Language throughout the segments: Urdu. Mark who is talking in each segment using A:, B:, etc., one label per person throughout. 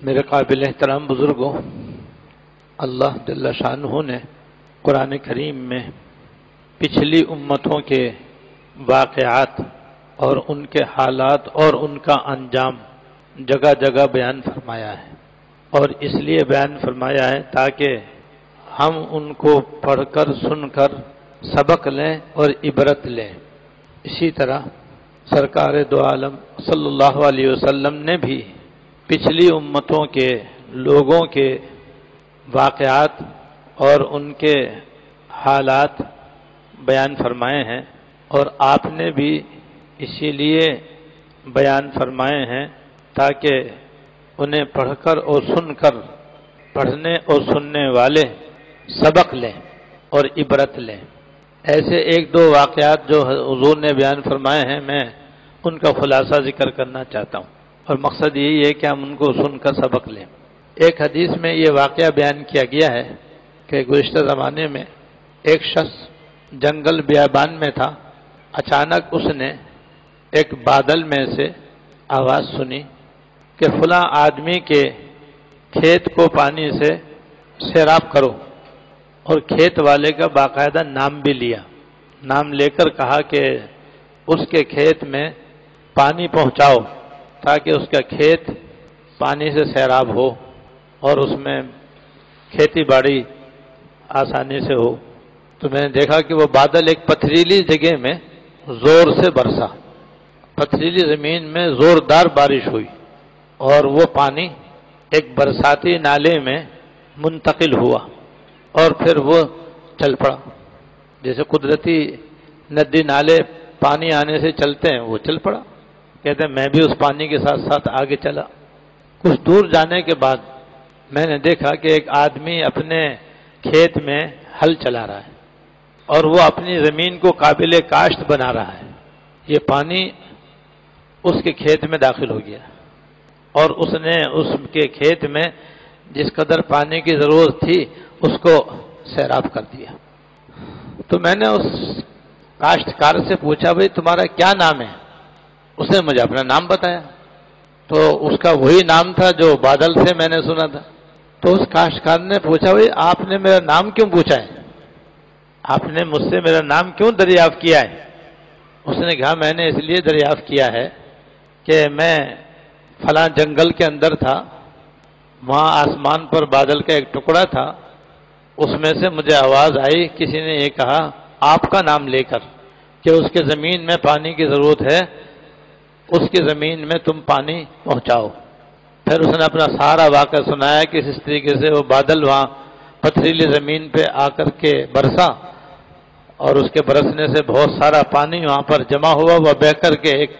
A: میرے قابل احترام بزرگوں، اللہ جل شانہ نے قرآن کریم میں پچھلی امتوں کے واقعات اور ان کے حالات اور ان کا انجام جگہ جگہ بیان فرمایا ہے، اور اس لیے بیان فرمایا ہے تاکہ ہم ان کو پڑھ کر سن کر سبق لیں اور عبرت لیں۔ اسی طرح سرکار دو عالم صلی اللہ علیہ وسلم نے بھی پچھلی امتوں کے لوگوں کے واقعات اور ان کے حالات بیان فرمائے ہیں، اور آپ نے بھی اسی لیے بیان فرمائے ہیں تاکہ انہیں پڑھ کر اور سن کر پڑھنے اور سننے والے سبق لیں اور عبرت لیں۔ ایسے ایک دو واقعات جو حضور نے بیان فرمائے ہیں، میں ان کا خلاصہ ذکر کرنا چاہتا ہوں، اور مقصد یہی ہے کہ ہم ان کو سن کر سبق لیں۔ ایک حدیث میں یہ واقعہ بیان کیا گیا ہے کہ گزشتہ زمانے میں ایک شخص جنگل بیابان میں تھا، اچانک اس نے ایک بادل میں سے آواز سنی کہ فلاں آدمی کے کھیت کو پانی سے سیراب کرو، اور کھیت والے کا باقاعدہ نام بھی لیا، نام لے کر کہا کہ اس کے کھیت میں پانی پہنچاؤ تاکہ اس کا کھیت پانی سے سیراب ہو اور اس میں کھیتی باڑی آسانی سے ہو۔ تو میں نے دیکھا کہ وہ بادل ایک پتھریلی جگہ میں زور سے برسا، پتھریلی زمین میں زوردار بارش ہوئی، اور وہ پانی ایک برساتی نالے میں منتقل ہوا، اور پھر وہ چل پڑا۔ جیسے قدرتی ندی نالے پانی آنے سے چلتے ہیں، وہ چل پڑا۔ کہتے ہیں میں بھی اس پانی کے ساتھ ساتھ آگے چلا۔ کچھ دور جانے کے بعد میں نے دیکھا کہ ایک آدمی اپنے کھیت میں ہل چلا رہا ہے، اور وہ اپنی زمین کو قابل کاشت بنا رہا ہے۔ یہ پانی اس کے کھیت میں داخل ہو گیا، اور اس نے اس کے کھیت میں جس قدر پانی کی ضرورت تھی اس کو سیراب کر دیا۔ تو میں نے اس کاشتکار سے پوچھا، بھئی تمہارا کیا نام ہے؟ اس نے مجھے اپنا نام بتایا، تو اس کا وہی نام تھا جو بادل سے میں نے سنا تھا۔ تو اس کاشتکار نے پوچھا، بھئی آپ نے میرا نام کیوں پوچھا ہے؟ آپ نے مجھ سے میرا نام کیوں دریافت کیا ہے؟ اس نے کہا میں نے اس لیے دریافت کیا ہے کہ میں فلاں جنگل کے اندر تھا، وہاں آسمان پر بادل کا ایک ٹکڑا تھا، اس میں سے مجھے آواز آئی، کسی نے یہ کہا آپ کا نام لے کر کہ اس کے زمین میں پانی کی ضرورت ہے، اس کی زمین میں تم پانی پہنچاؤ۔ پھر اس نے اپنا سارا واقعہ سنایا کہ اس طریقے سے وہ بادل وہاں پتھریلی زمین پہ آ کر کے برسا، اور اس کے برسنے سے بہت سارا پانی وہاں پر جمع ہوا، وہ بہہ کر کے ایک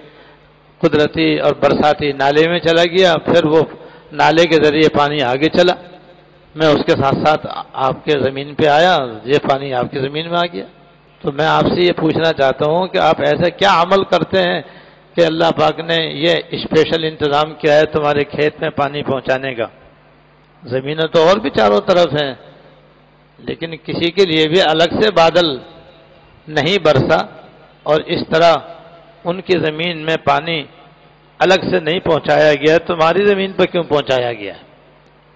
A: قدرتی اور برساتی نالے میں چلا گیا، پھر وہ نالے کے ذریعے پانی آگے چلا، میں اس کے ساتھ ساتھ آپ کے زمین پہ آیا، یہ پانی آپ کی زمین میں آ گیا۔ تو میں آپ سے یہ پوچھنا چاہتا ہوں کہ آپ ایسا کیا عمل کرتے ہیں کہ اللہ پاک نے یہ اسپیشل انتظام کیا ہے تمہارے کھیت میں پانی پہنچانے کا؟ زمینیں تو اور بھی چاروں طرف ہیں، لیکن کسی کے لیے بھی الگ سے بادل نہیں برسا، اور اس طرح ان کی زمین میں پانی الگ سے نہیں پہنچایا گیا، تمہاری زمین پر کیوں پہنچایا گیا؟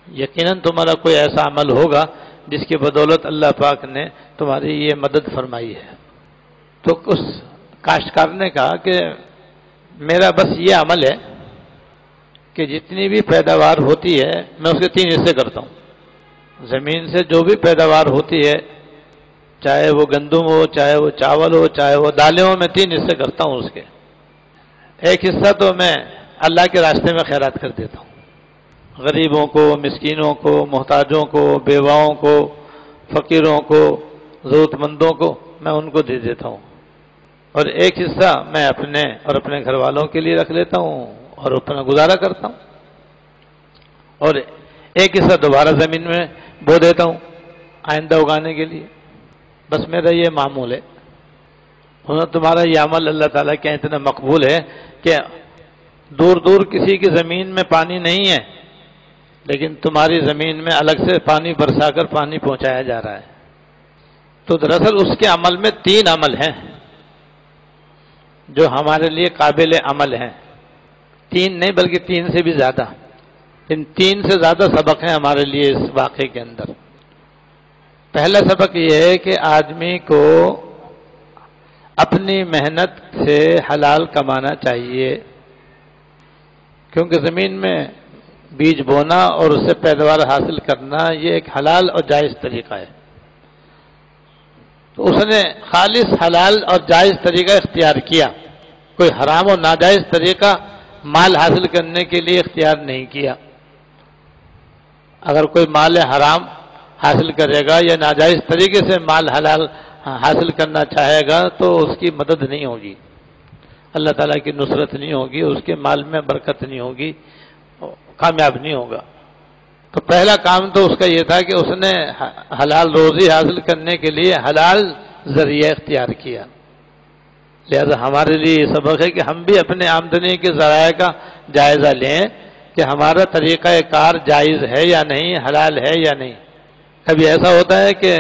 A: یقیناً تمہارا کوئی ایسا عمل ہوگا جس کی بدولت اللہ پاک نے تمہاری یہ مدد فرمائی ہے۔ تو اس کاشتکار نے کہا کہ میرا بس یہ عمل ہے کہ جتنی بھی پیداوار ہوتی ہے میں اس کے 3 حصے کرتا ہوں۔ زمین سے جو بھی پیداوار ہوتی ہے، چاہے وہ گندم ہو، چاہے وہ چاول ہو، چاہے وہ دالیں ہو، میں 3 حصے کرتا ہوں اس کے۔ ایک حصہ تو میں اللہ کے راستے میں خیرات کر دیتا ہوں، غریبوں کو، مسکینوں کو، محتاجوں کو، بیواؤں کو، فقیروں کو، ضرورت مندوں کو میں ان کو دے دیتا ہوں، اور ایک حصہ میں اپنے اور اپنے گھر والوں کے لیے رکھ لیتا ہوں اور اپنا گزارا کرتا ہوں، اور ایک حصہ دوبارہ زمین میں بو دیتا ہوں آئندہ اگانے کے لیے۔ بس میرا یہ معمول ہے۔ تمہارا یہ عمل اللہ تعالیٰ کے اتنا مقبول ہے کہ دور دور کسی کی زمین میں پانی نہیں ہے، لیکن تمہاری زمین میں الگ سے پانی برسا کر پانی پہنچایا جا رہا ہے۔ تو دراصل اس کے عمل میں 3 عمل ہیں جو ہمارے لیے قابل عمل ہیں، 3 نہیں بلکہ 3 سے بھی زیادہ۔ ان 3 سے زیادہ سبق ہیں ہمارے لیے اس واقعے کے اندر۔ پہلا سبق یہ ہے کہ آدمی کو اپنی محنت سے حلال کمانا چاہیے، کیونکہ زمین میں بیج بونا اور اس سے پیداوار حاصل کرنا یہ ایک حلال اور جائز طریقہ ہے۔ تو اس نے خالص حلال اور جائز طریقہ اختیار کیا، کوئی حرام اور ناجائز طریقہ مال حاصل کرنے کے لیے اختیار نہیں کیا۔ اگر کوئی مال حرام حاصل کرے گا یا ناجائز طریقے سے مال حلال حاصل کرنا چاہے گا تو اس کی مدد نہیں ہوگی، اللہ تعالیٰ کی نصرت نہیں ہوگی، اس کے مال میں برکت نہیں ہوگی، کامیاب نہیں ہوگا۔ تو پہلا کام تو اس کا یہ تھا کہ اس نے حلال روزی حاصل کرنے کے لیے حلال ذریعہ اختیار کیا۔ لہذا ہمارے لیے یہ سبق ہے کہ ہم بھی اپنے آمدنی کے ذرائع کا جائزہ لیں کہ ہمارا طریقہ کار جائز ہے یا نہیں، حلال ہے یا نہیں۔ کبھی ایسا ہوتا ہے کہ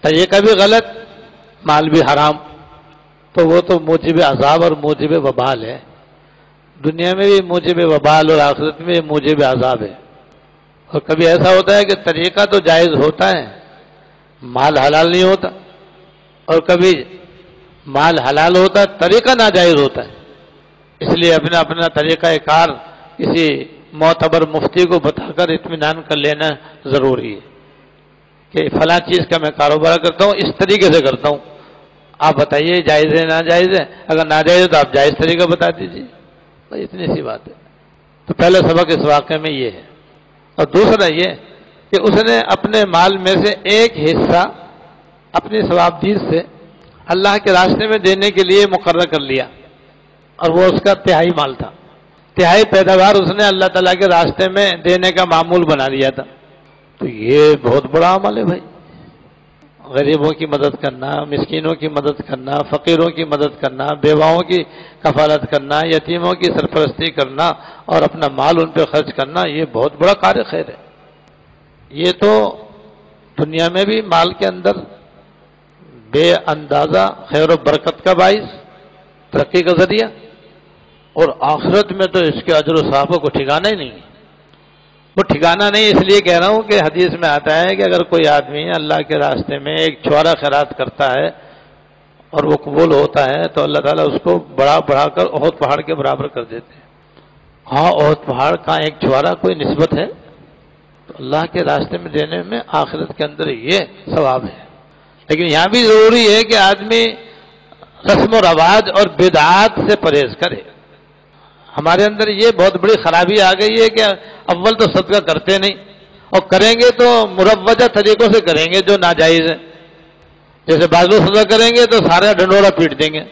A: طریقہ بھی غلط، مال بھی حرام، تو وہ تو موجب عذاب اور موجب وبال ہے، دنیا میں بھی موجب وبال اور آخرت میں موجب عذاب ہے۔ اور کبھی ایسا ہوتا ہے کہ طریقہ تو جائز ہوتا ہے، مال حلال نہیں ہوتا، اور کبھی مال حلال ہوتا ہے، طریقہ ناجائز ہوتا ہے۔ اس لیے اپنا اپنا طریقہ کار کسی معتبر مفتی کو بتا کر اطمینان کر لینا ضروری ہے کہ فلاں چیز کا میں کاروبار کرتا ہوں، اس طریقے سے کرتا ہوں، آپ بتائیے جائز ہے ناجائز ہے، اگر ناجائز ہے تو آپ جائز طریقہ بتا دیجیے، بھائی اتنی سی بات ہے۔ تو پہلا سبق اس واقعے میں یہ ہے۔ اور دوسرا یہ کہ اس نے اپنے مال میں سے ایک حصہ اپنی ثوابدید سے اللہ کے راستے میں دینے کے لیے مقرر کر لیا، اور وہ اس کا تہائی مال تھا، تہائی پیداوار اس نے اللہ تعالیٰ کے راستے میں دینے کا معمول بنا لیا تھا۔ تو یہ بہت بڑا عمل ہے بھائی، غریبوں کی مدد کرنا، مسکینوں کی مدد کرنا، فقیروں کی مدد کرنا، بیواؤں کی کفالت کرنا، یتیموں کی سرپرستی کرنا اور اپنا مال ان پہ خرچ کرنا، یہ بہت بڑا کار خیر ہے۔ یہ تو دنیا میں بھی مال کے اندر بے اندازہ خیر و برکت کا باعث، ترقی کا ذریعہ، اور آخرت میں تو اس کے اجر و ثواب کو ٹھکانا ہی نہیں ہے۔ وہ ٹھکانا نہیں اس لیے کہہ رہا ہوں کہ حدیث میں آتا ہے کہ اگر کوئی آدمی اللہ کے راستے میں ایک چھوارا خیرات کرتا ہے اور وہ قبول ہوتا ہے تو اللہ تعالیٰ اس کو بڑھا کر احد پہاڑ کے برابر کر دیتے ہیں۔ ہاں، احد پہاڑ کا ایک چھوارا کوئی نسبت ہے؟ تو اللہ کے راستے میں دینے میں آخرت کے اندر یہ ثواب ہے۔ لیکن یہاں بھی ضروری ہے کہ آدمی رسم و رواج اور بدعات سے پرہیز کرے۔ ہمارے اندر یہ بہت بڑی خرابی آ گئی ہے کہ اول تو صدقہ کرتے نہیں، اور کریں گے تو مروجہ طریقوں سے کریں گے جو ناجائز ہے۔ جیسے بعض لوگ صدقہ کریں گے تو سارا ڈنڈورا پیٹ دیں گے،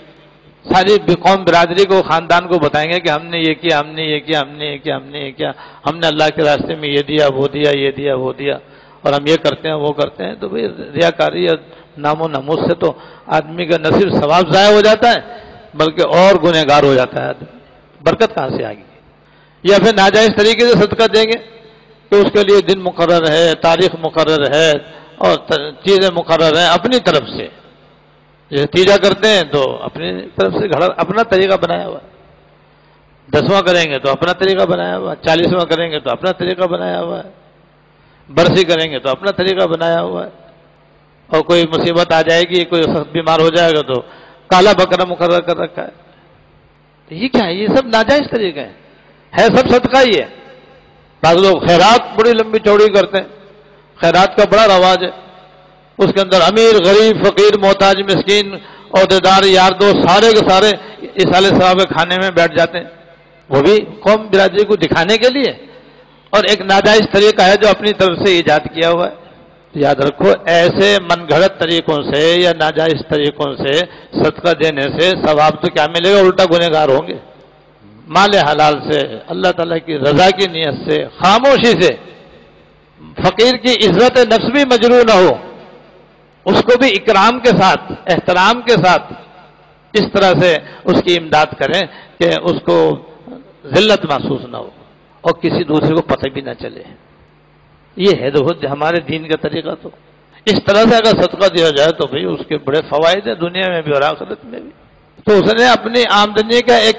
A: ساری قوم برادری کو، خاندان کو بتائیں گے کہ ہم نے یہ کیا، ہم نے یہ کیا، ہم نے یہ کیا، ہم نے یہ کیا، ہم نے اللہ کے راستے میں یہ دیا، وہ دیا، یہ دیا، وہ دیا، اور ہم یہ کرتے ہیں، وہ کرتے ہیں۔ تو بھئی ریاکاری اور نام و ناموس سے تو آدمی کا نہ صرف ثواب ضائع ہو جاتا ہے بلکہ اور گنہگار ہو جاتا ہے آدمی۔ برکت کہاں سے آ گئی؟ یا پھر ناجائز طریقے سے صدقہ دیں گے کہ اس کے لیے دن مقرر ہے، تاریخ مقرر ہے اور چیزیں مقرر ہیں اپنی طرف سے۔ جیسے تیجا کرتے ہیں تو اپنی طرف سے گھڑا اپنا طریقہ بنایا ہوا ہے، 10واں کریں گے تو اپنا طریقہ بنایا ہوا ہے، 40واں کریں گے تو اپنا طریقہ بنایا ہوا ہے، برسی کریں گے تو اپنا طریقہ بنایا ہوا ہے، اور کوئی مصیبت آ جائے گی، کوئی بیمار ہو جائے گا تو کالا بکرا مقرر کر رکھا ہے۔ یہ کیا ہے؟ یہ سب ناجائز طریقہ ہے سب صدقہ ہی ہے۔ بعض لوگ خیرات بڑی لمبی چوڑی کرتے ہیں، خیرات کا بڑا رواج ہے، اس کے اندر امیر، غریب، فقیر، محتاج، مسکین، عہدیدار، یار دوست سارے کے سارے اصالِ ثواب کھانے میں بیٹھ جاتے ہیں، وہ بھی قوم برادری کو دکھانے کے لیے، اور ایک ناجائز طریقہ ہے جو اپنی طرف سے ایجاد کیا ہوا ہے۔ یاد رکھو، ایسے من گھڑت طریقوں سے یا ناجائز طریقوں سے صدقہ دینے سے ثواب تو کیا ملے گا؟ الٹا گنہگار ہوں گے۔ مال حلال سے، اللہ تعالیٰ کی رضا کی نیت سے، خاموشی سے، فقیر کی عزت نفس بھی مجروح نہ ہو، اس کو بھی اکرام کے ساتھ، احترام کے ساتھ اس طرح سے اس کی امداد کریں کہ اس کو ذلت محسوس نہ ہو اور کسی دوسرے کو پتہ بھی نہ چلے۔ یہ ہے ہمارے دین کا طریقہ۔ تو اس طرح سے اگر صدقہ دیا جائے تو بھئی اس کے بڑے فوائد ہیں دنیا میں بھی اور آخرت میں بھی۔ تو اس نے اپنی آمدنی کا ایک